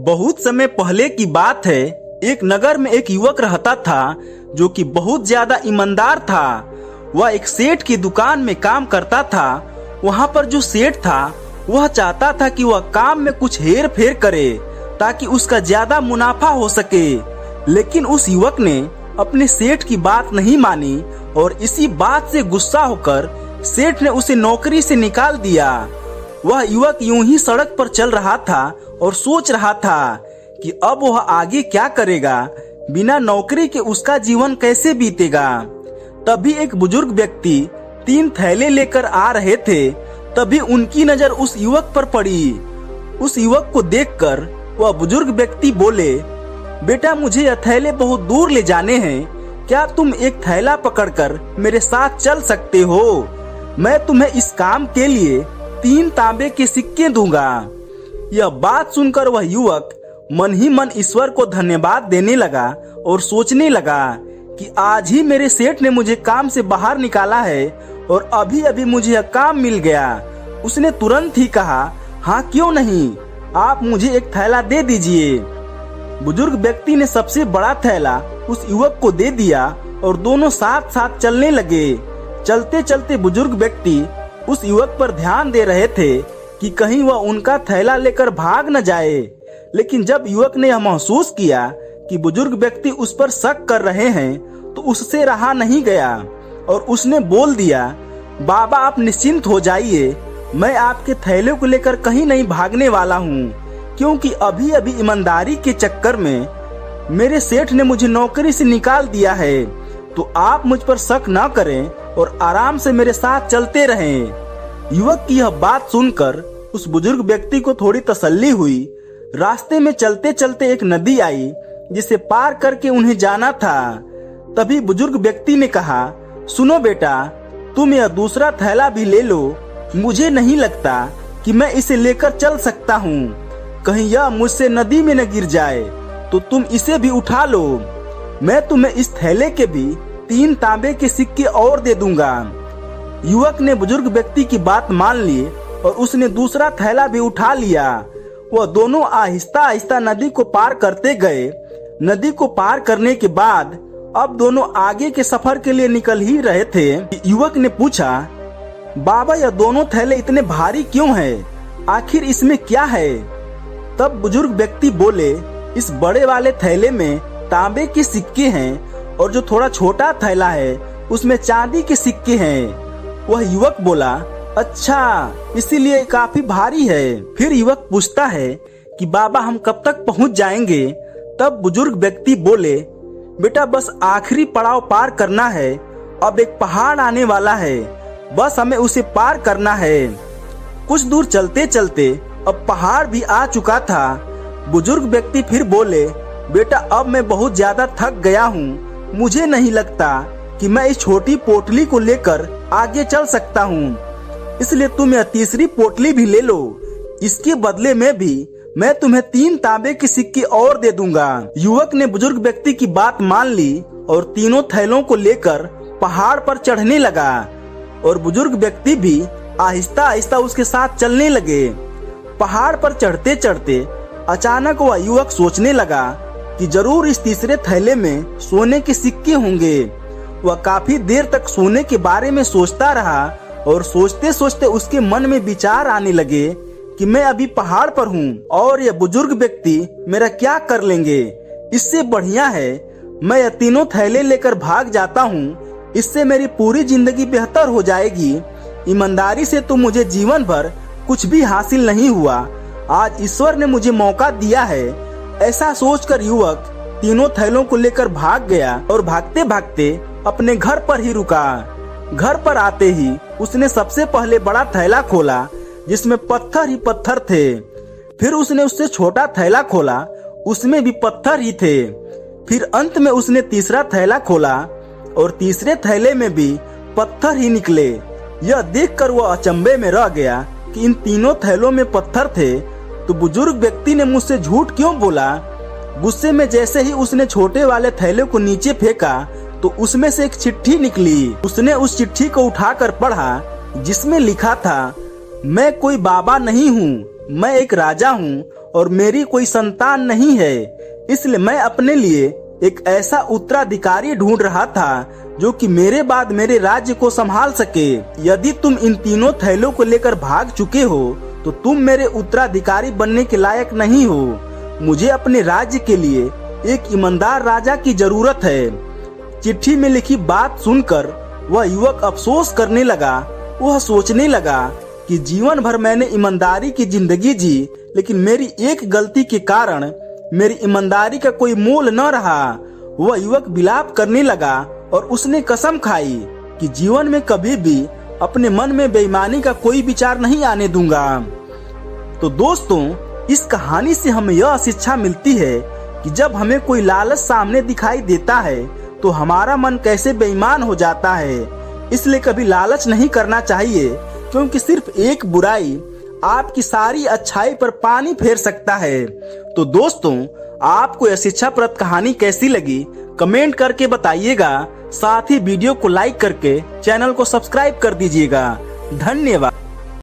बहुत समय पहले की बात है। एक नगर में एक युवक रहता था जो कि बहुत ज्यादा ईमानदार था। वह एक सेठ की दुकान में काम करता था। वहाँ पर जो सेठ था वह चाहता था कि वह काम में कुछ हेर फेर करे ताकि उसका ज्यादा मुनाफा हो सके, लेकिन उस युवक ने अपने सेठ की बात नहीं मानी और इसी बात से गुस्सा होकर सेठ ने उसे नौकरी से निकाल दिया। वह युवक यूं ही सड़क पर चल रहा था और सोच रहा था कि अब वह आगे क्या करेगा, बिना नौकरी के उसका जीवन कैसे बीतेगा। तभी एक बुजुर्ग व्यक्ति 3 थैले लेकर आ रहे थे। तभी उनकी नजर उस युवक पर पड़ी। उस युवक को देखकर वह बुजुर्ग व्यक्ति बोले, बेटा मुझे यह थैले बहुत दूर ले जाने हैं, क्या तुम एक थैला पकड़कर मेरे साथ चल सकते हो? मैं तुम्हें इस काम के लिए 3 तांबे के सिक्के दूंगा। यह बात सुनकर वह युवक मन ही मन ईश्वर को धन्यवाद देने लगा और सोचने लगा कि आज ही मेरे सेठ ने मुझे काम से बाहर निकाला है और अभी अभी मुझे यह काम मिल गया। उसने तुरंत ही कहा, हाँ क्यों नहीं, आप मुझे एक थैला दे दीजिए। बुजुर्ग व्यक्ति ने सबसे बड़ा थैला उस युवक को दे दिया और दोनों साथ साथ चलने लगे। चलते चलते बुजुर्ग व्यक्ति उस युवक पर ध्यान दे रहे थे कि कहीं वह उनका थैला लेकर भाग न जाए। लेकिन जब युवक ने यह महसूस किया कि बुजुर्ग व्यक्ति उस पर शक कर रहे हैं तो उससे रहा नहीं गया और उसने बोल दिया, बाबा आप निश्चिंत हो जाइए, मैं आपके थैले को लेकर कहीं नहीं भागने वाला हूँ, क्योंकि अभी अभी ईमानदारी के चक्कर में मेरे सेठ ने मुझे नौकरी से निकाल दिया है। तो आप मुझ पर शक न करें और आराम से मेरे साथ चलते रहें। युवक की यह बात सुनकर उस बुजुर्ग व्यक्ति को थोड़ी तसल्ली हुई। रास्ते में चलते चलते एक नदी आई जिसे पार करके उन्हें जाना था। तभी बुजुर्ग व्यक्ति ने कहा, सुनो बेटा, तुम यह दूसरा थैला भी ले लो, मुझे नहीं लगता कि मैं इसे लेकर चल सकता हूँ, कहीं यह मुझसे नदी में न गिर जाए, तो तुम इसे भी उठा लो। मैं तुम्हें इस थैले के भी 3 तांबे के सिक्के और दे दूंगा। युवक ने बुजुर्ग व्यक्ति की बात मान ली और उसने दूसरा थैला भी उठा लिया। वह दोनों आहिस्ता आहिस्ता नदी को पार करते गए। नदी को पार करने के बाद अब दोनों आगे के सफर के लिए निकल ही रहे थे। युवक ने पूछा, बाबा यह दोनों थैले इतने भारी क्यों हैं? आखिर इसमें क्या है? तब बुजुर्ग व्यक्ति बोले, इस बड़े वाले थैले में तांबे के सिक्के हैं और जो थोड़ा छोटा थैला है उसमें चांदी के सिक्के हैं। वह युवक बोला, अच्छा इसीलिए काफी भारी है। फिर युवक पूछता है कि बाबा हम कब तक पहुंच जाएंगे? तब बुजुर्ग व्यक्ति बोले, बेटा बस आखिरी पड़ाव पार करना है, अब एक पहाड़ आने वाला है, बस हमें उसे पार करना है। कुछ दूर चलते चलते अब पहाड़ भी आ चुका था। बुजुर्ग व्यक्ति फिर बोले, बेटा अब मैं बहुत ज्यादा थक गया हूँ, मुझे नहीं लगता कि मैं इस छोटी पोटली को लेकर आगे चल सकता हूँ, इसलिए तुम यह तीसरी पोटली भी ले लो, इसके बदले में भी मैं तुम्हें 3 तांबे के सिक्के और दे दूंगा। युवक ने बुजुर्ग व्यक्ति की बात मान ली और तीनों थैलों को लेकर पहाड़ पर चढ़ने लगा और बुजुर्ग व्यक्ति भी आहिस्ता आहिस्ता उसके साथ चलने लगे। पहाड़ पर चढ़ते चढ़ते अचानक वह युवक सोचने लगा कि जरूर इस तीसरे थैले में सोने के सिक्के होंगे। वह काफी देर तक सोने के बारे में सोचता रहा और सोचते सोचते उसके मन में विचार आने लगे कि मैं अभी पहाड़ पर हूँ और यह बुजुर्ग व्यक्ति मेरा क्या कर लेंगे। इससे बढ़िया है मैं यह तीनों थैले लेकर भाग जाता हूँ, इससे मेरी पूरी जिंदगी बेहतर हो जाएगी। ईमानदारी से तो मुझे जीवन भर कुछ भी हासिल नहीं हुआ, आज ईश्वर ने मुझे मौका दिया है। ऐसा सोचकर युवक तीनों थैलों को लेकर भाग गया और भागते भागते अपने घर पर ही रुका। घर पर आते ही उसने सबसे पहले बड़ा थैला खोला जिसमें पत्थर ही पत्थर थे। फिर उसने उससे छोटा थैला खोला, उसमें भी पत्थर ही थे। फिर अंत में उसने तीसरा थैला खोला और तीसरे थैले में भी पत्थर ही निकले। यह देखकर वह अचंभे में रह गया कि इन तीनों थैलों में पत्थर थे, तो बुजुर्ग व्यक्ति ने मुझसे झूठ क्यों बोला। गुस्से में जैसे ही उसने छोटे वाले थैले को नीचे फेंका तो उसमें से एक चिट्ठी निकली। उसने उस चिट्ठी को उठाकर पढ़ा जिसमें लिखा था, मैं कोई बाबा नहीं हूँ, मैं एक राजा हूँ और मेरी कोई संतान नहीं है, इसलिए मैं अपने लिए एक ऐसा उत्तराधिकारी ढूंढ रहा था जो कि मेरे बाद मेरे राज्य को संभाल सके। यदि तुम इन तीनों थैलों को लेकर भाग चुके हो तो तुम मेरे उत्तराधिकारी बनने के लायक नहीं हो। मुझे अपने राज्य के लिए एक ईमानदार राजा की जरूरत है। चिट्ठी में लिखी बात सुनकर वह युवक अफसोस करने लगा। वह सोचने लगा कि जीवन भर मैंने ईमानदारी की जिंदगी जी, लेकिन मेरी एक गलती के कारण मेरी ईमानदारी का कोई मोल न रहा। वह युवक विलाप करने लगा और उसने कसम खाई कि जीवन में कभी भी अपने मन में बेईमानी का कोई विचार नहीं आने दूंगा। तो दोस्तों, इस कहानी से हमें यह शिक्षा मिलती है कि जब हमें कोई लालच सामने दिखाई देता है तो हमारा मन कैसे बेईमान हो जाता है। इसलिए कभी लालच नहीं करना चाहिए, क्योंकि सिर्फ एक बुराई आपकी सारी अच्छाई पर पानी फेर सकता है। तो दोस्तों, आपको यह शिक्षाप्रद कहानी कैसी लगी कमेंट करके बताइएगा। साथ ही वीडियो को लाइक करके चैनल को सब्सक्राइब कर दीजिएगा। धन्यवाद।